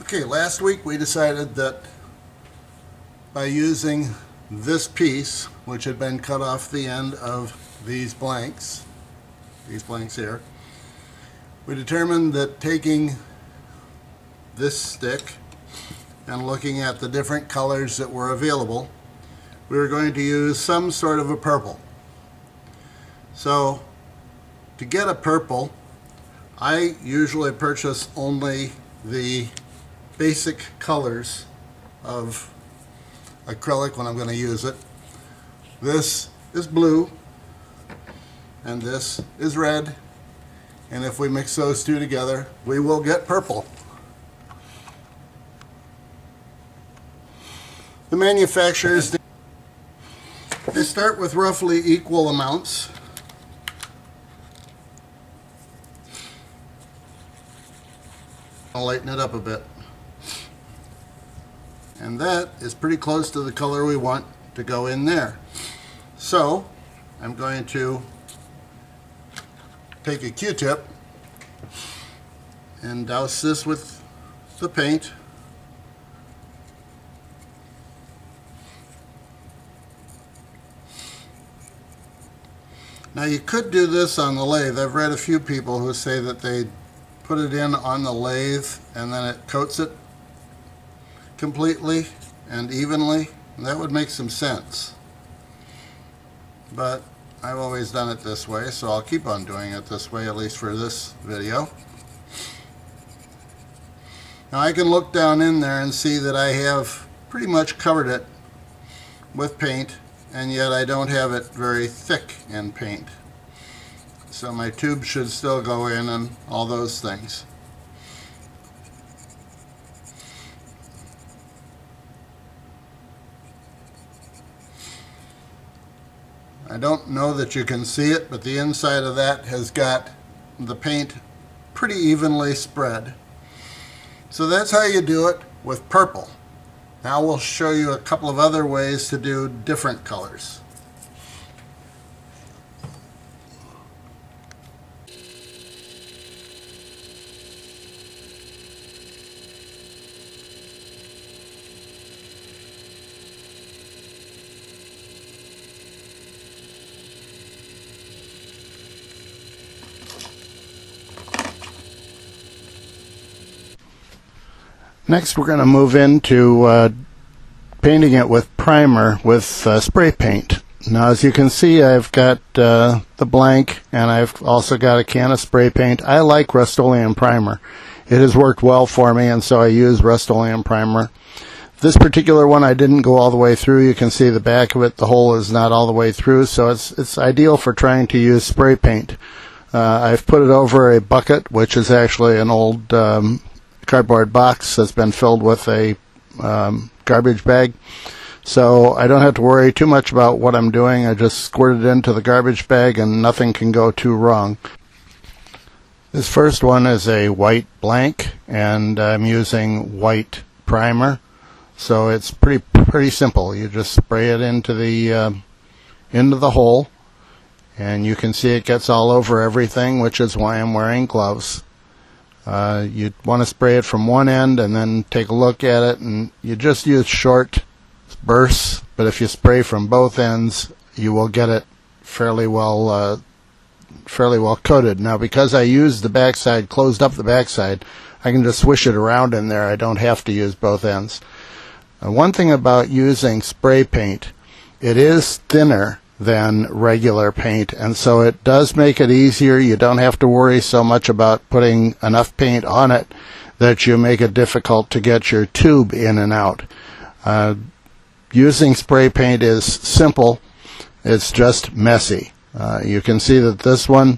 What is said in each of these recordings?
Okay, last week we decided that by using this piece, which had been cut off the end of these blanks here, we determined that taking this stick and looking at the different colors that were available, we were going to use some sort of a purple. So to get a purple, I usually purchase only the basic colors of acrylic when I'm going to use it. This is blue and this is red, and if we mix those two together we will get purple. The manufacturers, they start with roughly equal amounts. I'll lighten it up a bit. And that is pretty close to the color we want to go in there. So I'm going to take a Q-tip and douse this with the paint. Now you could do this on the lathe. I've read a few people who say that they put it in on the lathe and then it coats it completely and evenly, and that would make some sense. But I've always done it this way, so I'll keep on doing it this way, at least for this video. Now I can look down in there and see that I have pretty much covered it with paint, and yet I don't have it very thick in paint. So my tube should still go in and all those things. I don't know that you can see it, but the inside of that has got the paint pretty evenly spread. So that's how you do it with purple. Now we'll show you a couple of other ways to do different colors. Next we're going to move into painting it with primer with spray paint. Now as you can see, I've got the blank and I've also got a can of spray paint. I like Rust-Oleum primer. It has worked well for me, and so I use Rust-Oleum primer. This particular one I didn't go all the way through. You can see the back of it, the hole is not all the way through, so it's ideal for trying to use spray paint. I've put it over a bucket, which is actually an old cardboard box that's been filled with a garbage bag, so I don't have to worry too much about what I'm doing. I just squirt it into the garbage bag and nothing can go too wrong. This first one is a white blank, and I'm using white primer, so it's pretty simple. You just spray it into the hole, and you can see it gets all over everything, which is why I'm wearing gloves. You'd want to spray it from one end and then take a look at it, and you just use short bursts, but if you spray from both ends you will get it fairly well coated. Now because I used the backside, closed up the backside, I can just swish it around in there. I don't have to use both ends. One thing about using spray paint, it is thinner than regular paint, and so it does make it easier. You don't have to worry so much about putting enough paint on it that you make it difficult to get your tube in and out. Using spray paint is simple, it's just messy. You can see that this one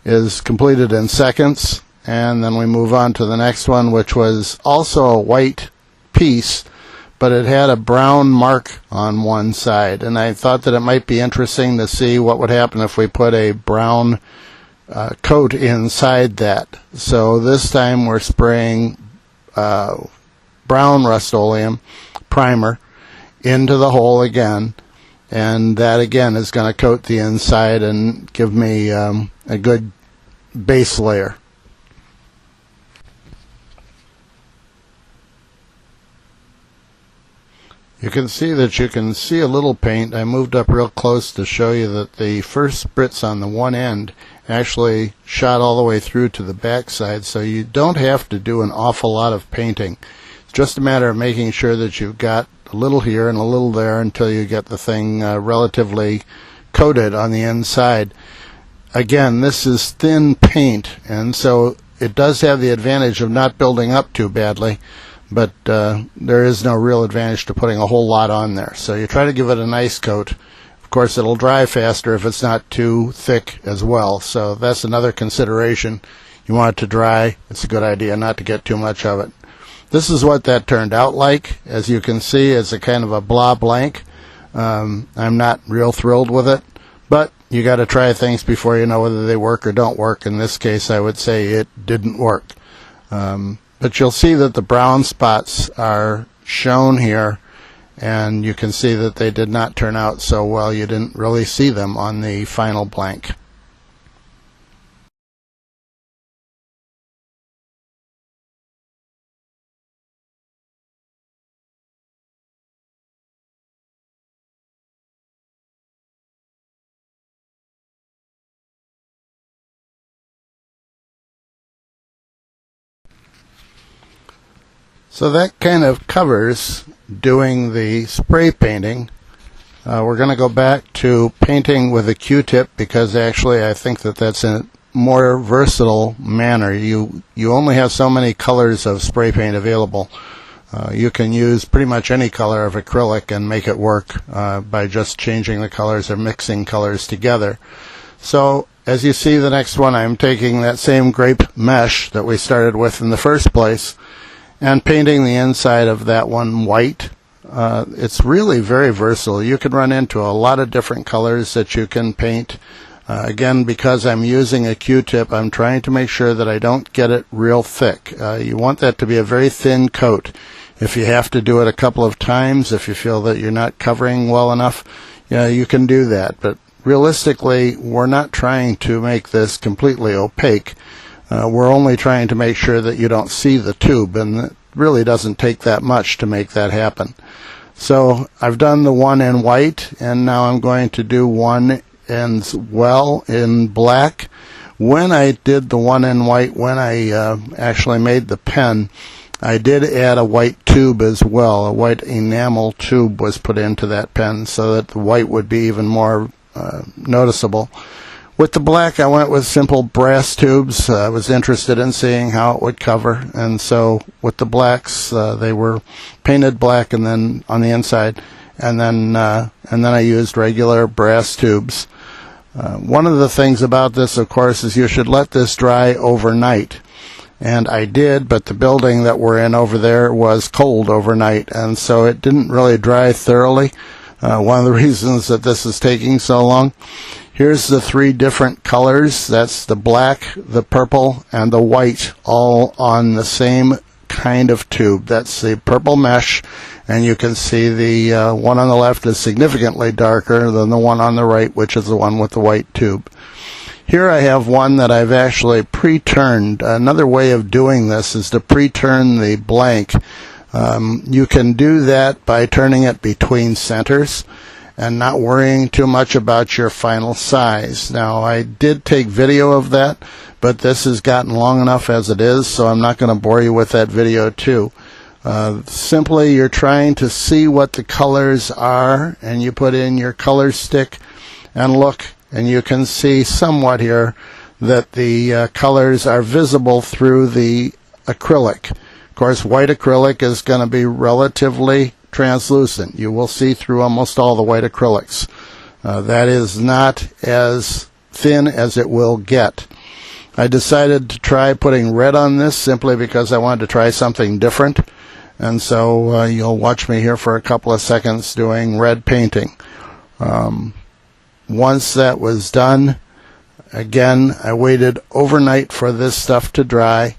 is completed in seconds, and then we move on to the next one, which was also a white piece, but it had a brown mark on one side, and I thought that it might be interesting to see what would happen if we put a brown coat inside that. So this time we're spraying brown Rust-Oleum primer into the hole again, and that again is going to coat the inside and give me a good base layer. You can see that you can see a little paint. I moved up real close to show you that the first spritz on the one end actually shot all the way through to the back side, so you don't have to do an awful lot of painting. It's just a matter of making sure that you've got a little here and a little there until you get the thing relatively coated on the inside. Again, this is thin paint, and so it does have the advantage of not building up too badly, but there is no real advantage to putting a whole lot on there. So you try to give it a nice coat. Of course, it'll dry faster if it's not too thick as well, so that's another consideration. You want it to dry. It's a good idea not to get too much of it. This is what that turned out like. As you can see, it's a kind of a blah blank. I'm not real thrilled with it, but you got to try things before you know whether they work or don't work. In this case, I would say it didn't work. But you'll see that the brown spots are shown here, and you can see that they did not turn out so well. You didn't really see them on the final blank. So that kind of covers doing the spray painting. We're going to go back to painting with a Q-tip, because actually I think that that's a more versatile manner. You only have so many colors of spray paint available. You can use pretty much any color of acrylic and make it work by just changing the colors or mixing colors together. So as you see, the next one, I'm taking that same grape mesh that we started with in the first place and painting the inside of that one white. It's really very versatile. You can run into a lot of different colors that you can paint. Again, because I'm using a Q-tip, I'm trying to make sure that I don't get it real thick. You want that to be a very thin coat. If you have to do it a couple of times, if you feel that you're not covering well enough, you can do that. But realistically, we're not trying to make this completely opaque. We're only trying to make sure that you don't see the tube, and it really doesn't take that much to make that happen. So I've done the one in white, and now I'm going to do one in black. When I did the one in white, when I actually made the pen, I did add a white tube as well. A white enamel tube was put into that pen so that the white would be even more noticeable. With the black, I went with simple brass tubes. I was interested in seeing how it would cover, and so with the blacks, they were painted black, and then on the inside, and then I used regular brass tubes. One of the things about this, of course, is you should let this dry overnight, and I did, but the building that we're in over there was cold overnight, and so it didn't really dry thoroughly. One of the reasons that this is taking so long. Here's the three different colors. That's the black, the purple, and the white, all on the same kind of tube. That's the purple mesh, and you can see the one on the left is significantly darker than the one on the right, which is the one with the white tube. Here I have one that I've actually pre-turned. Another way of doing this is to pre-turn the blank. You can do that by turning it between centers and not worrying too much about your final size. Now, I did take video of that, but this has gotten long enough as it is, so I'm not going to bore you with that video too. Simply, you're trying to see what the colors are, and you put in your color stick and look, and you can see somewhat here that the colors are visible through the acrylic. Of course, white acrylic is going to be relatively translucent. You will see through almost all the white acrylics. That is not as thin as it will get. I decided to try putting red on this simply because I wanted to try something different, and so you'll watch me here for a couple of seconds doing red painting. Once that was done, again, I waited overnight for this stuff to dry,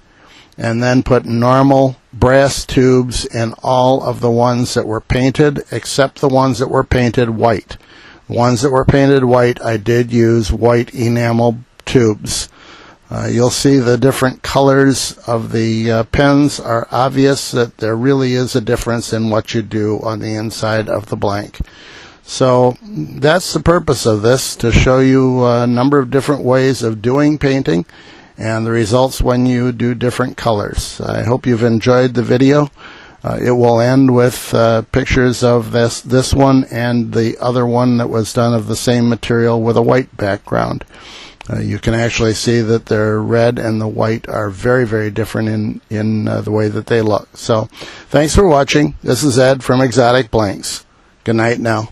and then put normal brass tubes in all of the ones that were painted, except the ones that were painted white. The ones that were painted white, I did use white enamel tubes. You'll see the different colors of the pens are obvious that there really is a difference in what you do on the inside of the blank. So that's the purpose of this, to show you a number of different ways of doing painting and the results when you do different colors. I hope you've enjoyed the video. It will end with pictures of this one and the other one that was done of the same material with a white background. You can actually see that the red and the white are very, very different in the way that they look. So thanks for watching. This is Ed from Exotic Blanks. Good night now.